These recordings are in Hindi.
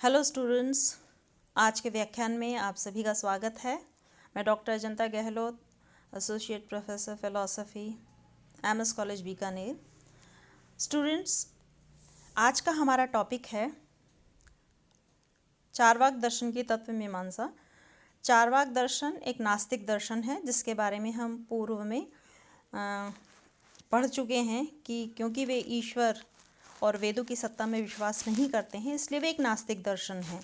हेलो स्टूडेंट्स, आज के व्याख्यान में आप सभी का स्वागत है। मैं doctor Ajanta Gehlot, associate professor philosophy, MS college Bikaner. Students, आज का हमारा टॉपिक है चारवाक दर्शन की तत्व मीमांसा। चारवाक दर्शन एक नास्तिक दर्शन है जिसके बारे में हम पूर्व में पढ़ चुके हैं कि क्योंकि वे ईश्वर और वेदों की सत्ता में विश्वास नहीं करते हैं, इसलिए वे एक नास्तिक दर्शन है।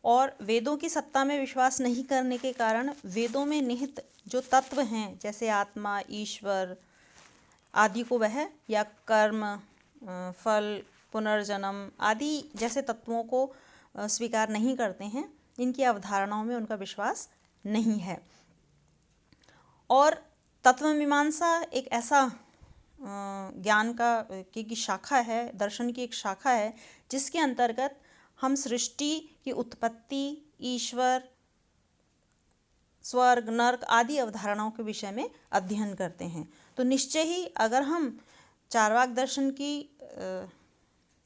और वेदों की सत्ता में विश्वास नहीं करने के कारण वेदों में निहित जो तत्व हैं, जैसे आत्मा, ईश्वर आदि को वह या कर्म, फल, पुनर्जन्म आदि जैसे तत्वों को स्वीकार नहीं करते हैं। इनकी अवधारणाओं में उनका विश्वास नहीं है। और तत्व मीमांसा एक ऐसा ज्ञान की शाखा है, दर्शन की एक शाखा है, जिसके अंतर्गत हम सृष्टि की उत्पत्ति, ईश्वर, स्वर्ग, नर्क आदि अवधारणाओं के विषय में अध्ययन करते हैं। तो निश्चय ही अगर हम चारवाक दर्शन की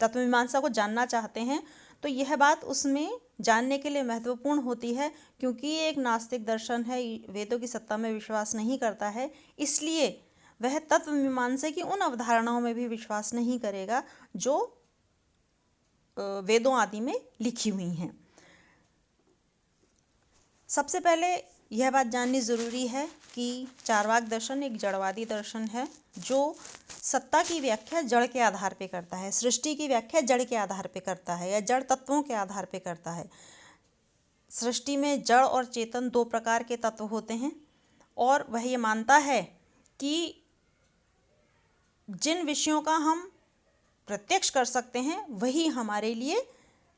तत्व मीमांसा को जानना चाहते हैं तो यह बात उसमें जानने के लिए महत्वपूर्ण होती है, क्योंकि ये एक नास्तिक दर्शन है, वेदों की सत्ता में विश्वास नहीं करता है, इसलिए वह तत्व मीमांसा की उन अवधारणाओं में भी विश्वास नहीं करेगा जो वेदों आदि में लिखी हुई हैं। सबसे पहले यह बात जाननी ज़रूरी है कि चारवाक दर्शन एक जड़वादी दर्शन है जो सत्ता की व्याख्या जड़ के आधार पे करता है, सृष्टि की व्याख्या जड़ के आधार पे करता है या जड़ तत्वों के आधार पे करता है। सृष्टि में जड़ और चेतन दो प्रकार के तत्व होते हैं और वह ये मानता है कि जिन विषयों का हम प्रत्यक्ष कर सकते हैं वही हमारे लिए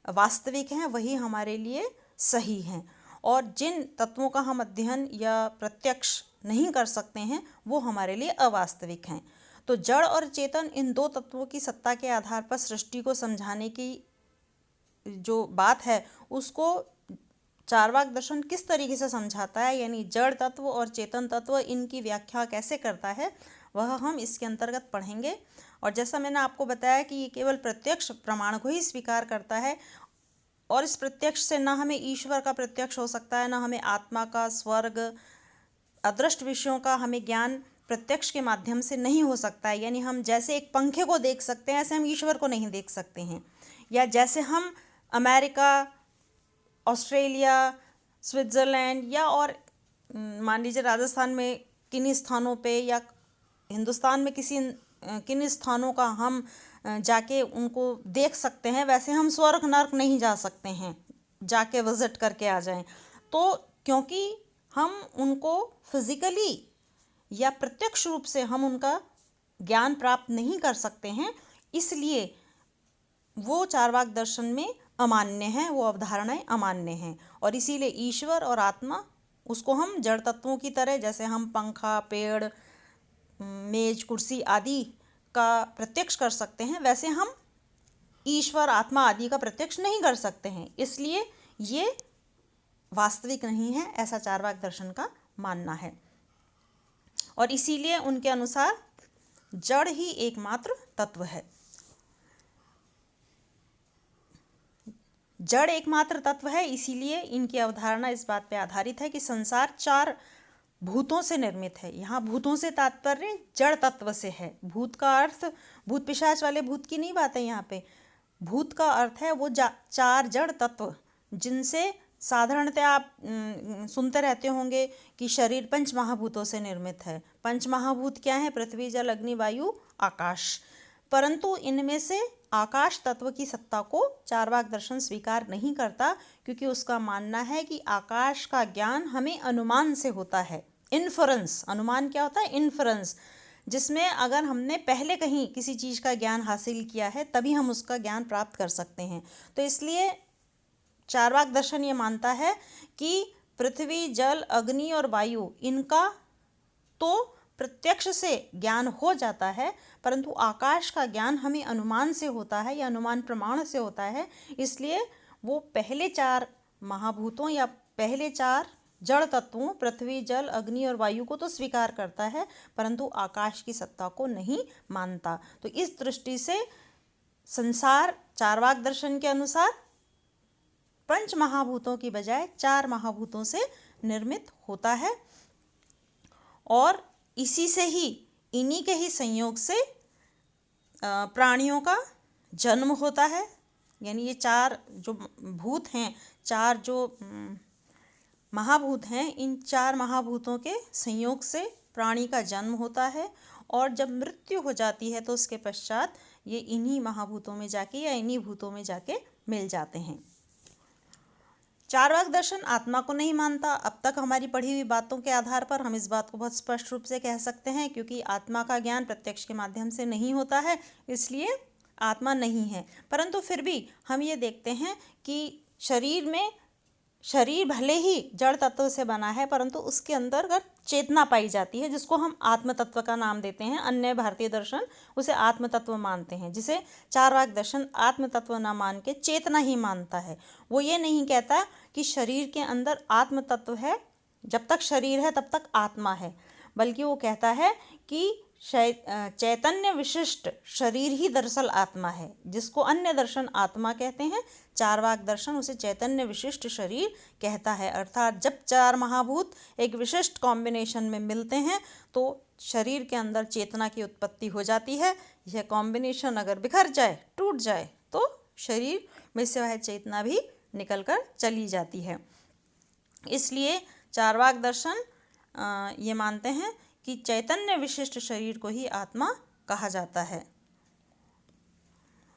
वास्तविक हैं, वही हमारे लिए सही हैं, और जिन तत्वों का हम अध्ययन या प्रत्यक्ष नहीं कर सकते हैं वो हमारे लिए अवास्तविक हैं। तो जड़ और चेतन इन दो तत्वों की सत्ता के आधार पर सृष्टि को समझाने की जो बात है उसको चारवाक दर्शन किस तरीके से समझाता है, यानी जड़ तत्व और चेतन तत्व इनकी व्याख्या कैसे करता है, वह हम इसके अंतर्गत पढ़ेंगे। और जैसा मैंने आपको बताया कि ये केवल प्रत्यक्ष प्रमाण को ही स्वीकार करता है और इस प्रत्यक्ष से ना हमें ईश्वर का प्रत्यक्ष हो सकता है, ना हमें आत्मा का, स्वर्ग, अदृष्ट विषयों का हमें ज्ञान प्रत्यक्ष के माध्यम से नहीं हो सकता है। यानी हम जैसे एक पंखे को देख सकते हैं ऐसे हम ईश्वर को नहीं देख सकते हैं, या जैसे हम अमेरिका, ऑस्ट्रेलिया, स्विट्ज़रलैंड या और मान लीजिए राजस्थान में किन्हीं स्थानों पे या हिंदुस्तान में किन्हीं स्थानों का हम जाके उनको देख सकते हैं, वैसे हम स्वर्ग नर्क नहीं जा सकते हैं जाके विजिट करके आ जाएं। तो क्योंकि हम उनको फिजिकली या प्रत्यक्ष रूप से हम उनका ज्ञान प्राप्त नहीं कर सकते हैं, इसलिए वो चारवाक दर्शन में अमान्य हैं, वो अवधारणाएं अमान्य हैं। और इसीलिए ईश्वर और आत्मा उसको हम जड़ तत्वों की तरह, जैसे हम पंखा, पेड़, मेज, कुर्सी आदि का प्रत्यक्ष कर सकते हैं, वैसे हम ईश्वर, आत्मा आदि का प्रत्यक्ष नहीं कर सकते हैं, इसलिए ये वास्तविक नहीं है, ऐसा चारवाक दर्शन का मानना है। और इसीलिए उनके अनुसार जड़ ही एकमात्र तत्व है। जड़ एकमात्र तत्व है, इसीलिए इनकी अवधारणा इस बात पर आधारित है कि संसार चार भूतों से निर्मित है। यहाँ भूतों से तात्पर्य जड़ तत्व से है। भूत का अर्थ भूत पिशाच वाले भूत की नहीं बात है यहाँ पे। भूत का अर्थ है वो चार जड़ तत्व, जिनसे साधारणतः आप सुनते रहते होंगे कि शरीर पंच महाभूतों से निर्मित है। पंच महाभूत क्या है? पृथ्वी, जल, अग्नि, वायु, आकाश। परंतु इनमें से आकाश तत्व की सत्ता को चारवाक दर्शन स्वीकार नहीं करता, क्योंकि उसका मानना है कि आकाश का ज्ञान हमें अनुमान से होता है। इन्फरेंस, अनुमान क्या होता है? इन्फरेंस, जिसमें अगर हमने पहले कहीं किसी चीज़ का ज्ञान हासिल किया है तभी हम उसका ज्ञान प्राप्त कर सकते हैं। तो इसलिए चारवाक दर्शन ये मानता है कि पृथ्वी, जल, अग्नि और वायु इनका तो प्रत्यक्ष से ज्ञान हो जाता है, परंतु आकाश का ज्ञान हमें अनुमान से होता है या अनुमान प्रमाण से होता है। इसलिए वो पहले चार महाभूतों या पहले चार जड़ तत्वों पृथ्वी, जल, अग्नि और वायु को तो स्वीकार करता है, परंतु आकाश की सत्ता को नहीं मानता। तो इस दृष्टि से संसार चारवाक दर्शन के अनुसार पंच महाभूतों की बजाय 4 महाभूतों से निर्मित होता है और इसी से ही, इन्हीं के ही संयोग से प्राणियों का जन्म होता है। यानी ये 4 जो भूत हैं, 4 जो महाभूत हैं, इन 4 महाभूतों के संयोग से प्राणी का जन्म होता है और जब मृत्यु हो जाती है तो उसके पश्चात ये इन्हीं महाभूतों में जाके या इन्हीं भूतों में जाके मिल जाते हैं। चार्वाक दर्शन आत्मा को नहीं मानता। अब तक हमारी पढ़ी हुई बातों के आधार पर हम इस बात को बहुत स्पष्ट रूप से कह सकते हैं, क्योंकि आत्मा का ज्ञान प्रत्यक्ष के माध्यम से नहीं होता है, इसलिए आत्मा नहीं है। परंतु फिर भी हम ये देखते हैं कि शरीर भले ही जड़ तत्व से बना है, परंतु उसके अंदर अगर चेतना पाई जाती है, जिसको हम आत्म तत्व का नाम देते हैं। अन्य भारतीय दर्शन उसे आत्म तत्व मानते हैं, जिसे चार्वाक दर्शन आत्म तत्व ना मान के चेतना ही मानता है। वो ये नहीं कहता कि शरीर के अंदर आत्म तत्व है, जब तक शरीर है तब तक आत्मा है, बल्कि वो कहता है कि चैतन्य विशिष्ट शरीर ही दरअसल आत्मा है, जिसको अन्य दर्शन आत्मा कहते हैं। चार्वाक दर्शन उसे चैतन्य विशिष्ट शरीर कहता है। अर्थात जब 4 महाभूत एक विशिष्ट कॉम्बिनेशन में मिलते हैं तो शरीर के अंदर चेतना की उत्पत्ति हो जाती है। यह कॉम्बिनेशन अगर बिखर जाए, टूट जाए, तो शरीर में से वह चेतना भी निकलकर चली जाती है। इसलिए चार्वाक दर्शन ये मानते हैं कि चैतन्य विशिष्ट शरीर को ही आत्मा कहा जाता है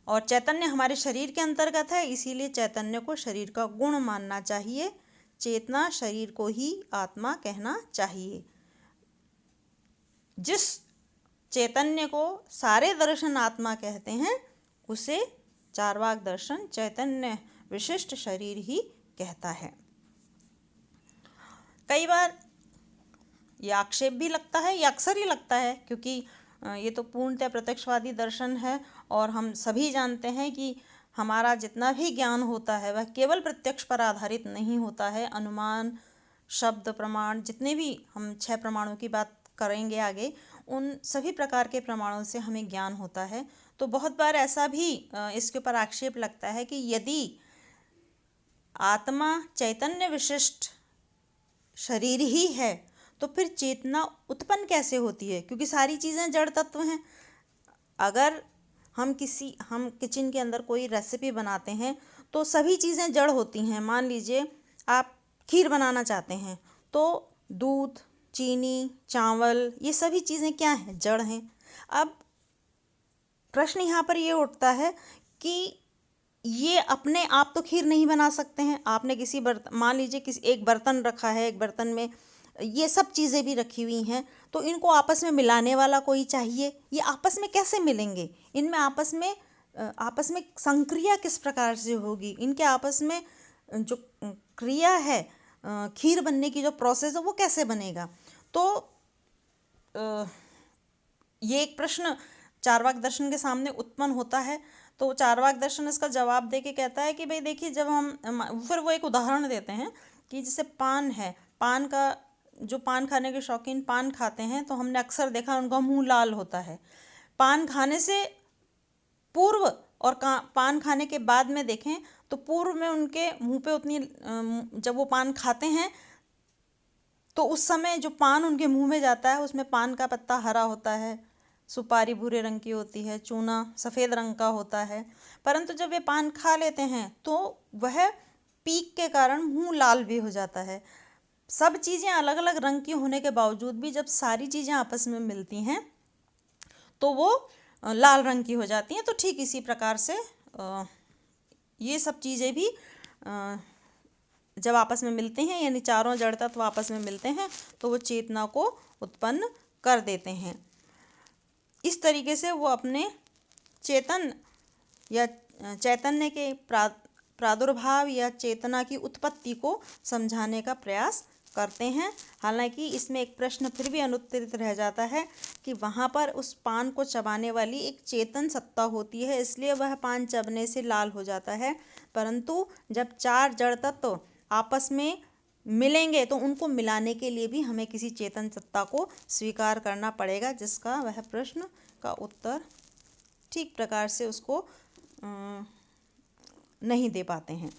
और चैतन्य हमारे शरीर के अंतर्गत है, इसीलिए चैतन्य को शरीर का गुण मानना चाहिए। चेतना शरीर को ही आत्मा कहना चाहिए। जिस चैतन्य को सारे दर्शन आत्मा कहते हैं, उसे चार्वाक दर्शन चैतन्य विशिष्ट शरीर ही कहता है। कई बार ये आक्षेप भी लगता है, ये अक्सर ही लगता है, क्योंकि ये तो पूर्णतः प्रत्यक्षवादी दर्शन है और हम सभी जानते हैं कि हमारा जितना भी ज्ञान होता है वह केवल प्रत्यक्ष पर आधारित नहीं होता है। अनुमान, शब्द, प्रमाण, जितने भी हम 6 प्रमाणों की बात करेंगे आगे, उन सभी प्रकार के प्रमाणों से हमें ज्ञान होता है। तो बहुत बार ऐसा भी इसके ऊपर आक्षेप लगता है कि यदि आत्मा चैतन्य विशिष्ट शरीर ही है तो फिर चेतना उत्पन्न कैसे होती है, क्योंकि सारी चीज़ें जड़ तत्व हैं। अगर हम किचन के अंदर कोई रेसिपी बनाते हैं तो सभी चीज़ें जड़ होती हैं। मान लीजिए आप खीर बनाना चाहते हैं तो दूध, चीनी, चावल, ये सभी चीज़ें क्या हैं? जड़ हैं। अब प्रश्न यहाँ पर ये उठता है कि ये अपने आप तो खीर नहीं बना सकते हैं। आपने मान लीजिए एक बर्तन रखा है, एक बर्तन में ये सब चीज़ें भी रखी हुई हैं, तो इनको आपस में मिलाने वाला कोई चाहिए। ये आपस में कैसे मिलेंगे? इनमें आपस में संक्रिया किस प्रकार से होगी? इनके आपस में जो क्रिया है, खीर बनने की जो प्रोसेस है, वो कैसे बनेगा? तो ये एक प्रश्न चार्वाक दर्शन के सामने उत्पन्न होता है। तो चार्वाक दर्शन इसका जवाब दे के कहता है कि भाई देखिए, फिर वो एक उदाहरण देते हैं कि जैसे पान है, जो पान खाने के शौकीन पान खाते हैं, तो हमने अक्सर देखा उनका मुंह लाल होता है। पान खाने से पूर्व और पान खाने के बाद में देखें तो पूर्व में उनके मुंह पे जब वो पान खाते हैं तो उस समय जो पान उनके मुंह में जाता है उसमें पान का पत्ता हरा होता है, सुपारी भूरे रंग की होती है, चूना सफ़ेद रंग का होता है। परंतु जब वे पान खा लेते हैं तो वह पीक के कारण मुंह लाल भी हो जाता है। सब चीज़ें अलग अलग रंग की होने के बावजूद भी जब सारी चीज़ें आपस में मिलती हैं तो वो लाल रंग की हो जाती हैं। तो ठीक इसी प्रकार से ये सब चीज़ें भी जब आपस में मिलते हैं, यानी चारों जड़ तत्व आपस में मिलते हैं, तो वो चेतना को उत्पन्न कर देते हैं। इस तरीके से वो अपने चैतन्य के प्रादुर्भाव या चेतना की उत्पत्ति को समझाने का प्रयास करते हैं। हालांकि इसमें एक प्रश्न फिर भी अनुत्तरित रह जाता है कि वहाँ पर उस पान को चबाने वाली एक चेतन सत्ता होती है, इसलिए वह पान चबने से लाल हो जाता है। परंतु जब 4 जड़ तत्व आपस में मिलेंगे तो उनको मिलाने के लिए भी हमें किसी चेतन सत्ता को स्वीकार करना पड़ेगा, जिसका वह प्रश्न का उत्तर ठीक प्रकार से उसको नहीं दे पाते हैं।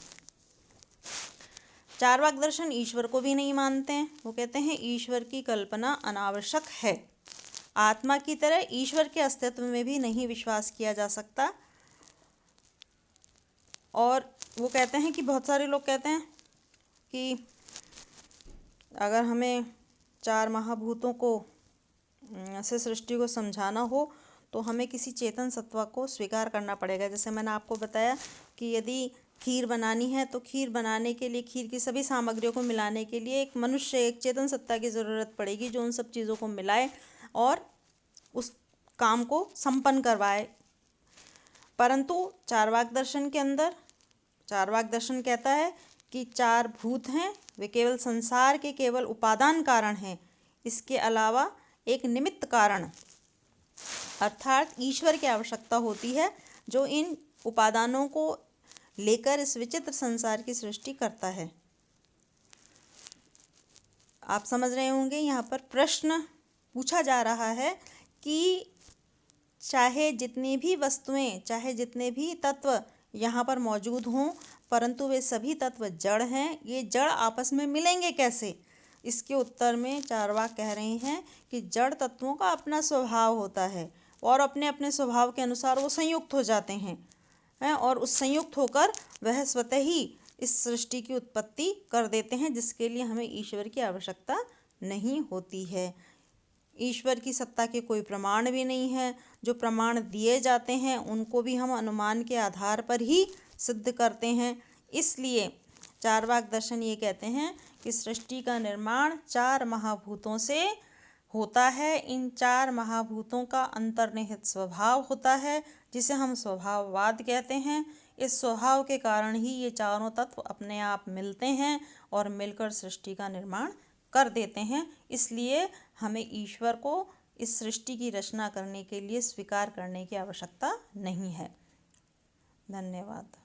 चारवाक दर्शन ईश्वर को भी नहीं मानते हैं। वो कहते हैं ईश्वर की कल्पना अनावश्यक है। आत्मा की तरह ईश्वर के अस्तित्व में भी नहीं विश्वास किया जा सकता। और वो कहते हैं कि बहुत सारे लोग कहते हैं कि अगर हमें चार महाभूतों को से सृष्टि को समझाना हो तो हमें किसी चेतन सत्ता को स्वीकार करना पड़ेगा। जैसे मैंने आपको बताया कि यदि खीर बनानी है तो खीर बनाने के लिए, खीर की सभी सामग्रियों को मिलाने के लिए एक मनुष्य, एक चेतन सत्ता की ज़रूरत पड़ेगी जो उन सब चीज़ों को मिलाए और उस काम को संपन्न करवाए। परंतु चारवाक दर्शन के अंदर, चारवाक दर्शन कहता है कि चार भूत हैं, वे केवल संसार के केवल उपादान कारण हैं, इसके अलावा एक निमित्त कारण अर्थात ईश्वर की आवश्यकता होती है जो इन उपादानों को लेकर इस विचित्र संसार की सृष्टि करता है। आप समझ रहे होंगे, यहाँ पर प्रश्न पूछा जा रहा है कि चाहे जितनी भी वस्तुएं, चाहे जितने भी तत्व यहाँ पर मौजूद हों, परंतु वे सभी तत्व जड़ हैं, ये जड़ आपस में मिलेंगे कैसे? इसके उत्तर में चारवाक कह रहे हैं कि जड़ तत्वों का अपना स्वभाव होता है और अपने अपने स्वभाव के अनुसार वो संयुक्त हो जाते हैं और उस संयुक्त होकर वह स्वतः ही इस सृष्टि की उत्पत्ति कर देते हैं, जिसके लिए हमें ईश्वर की आवश्यकता नहीं होती है। ईश्वर की सत्ता के कोई प्रमाण भी नहीं है। जो प्रमाण दिए जाते हैं उनको भी हम अनुमान के आधार पर ही सिद्ध करते हैं। इसलिए चारवाक दर्शन ये कहते हैं कि सृष्टि का निर्माण चार महाभूतों से होता है। इन चार महाभूतों का अंतर्निहित स्वभाव होता है जिसे हम स्वभाववाद कहते हैं। इस स्वभाव के कारण ही ये चारों तत्व अपने आप मिलते हैं और मिलकर सृष्टि का निर्माण कर देते हैं। इसलिए हमें ईश्वर को इस सृष्टि की रचना करने के लिए स्वीकार करने की आवश्यकता नहीं है। धन्यवाद।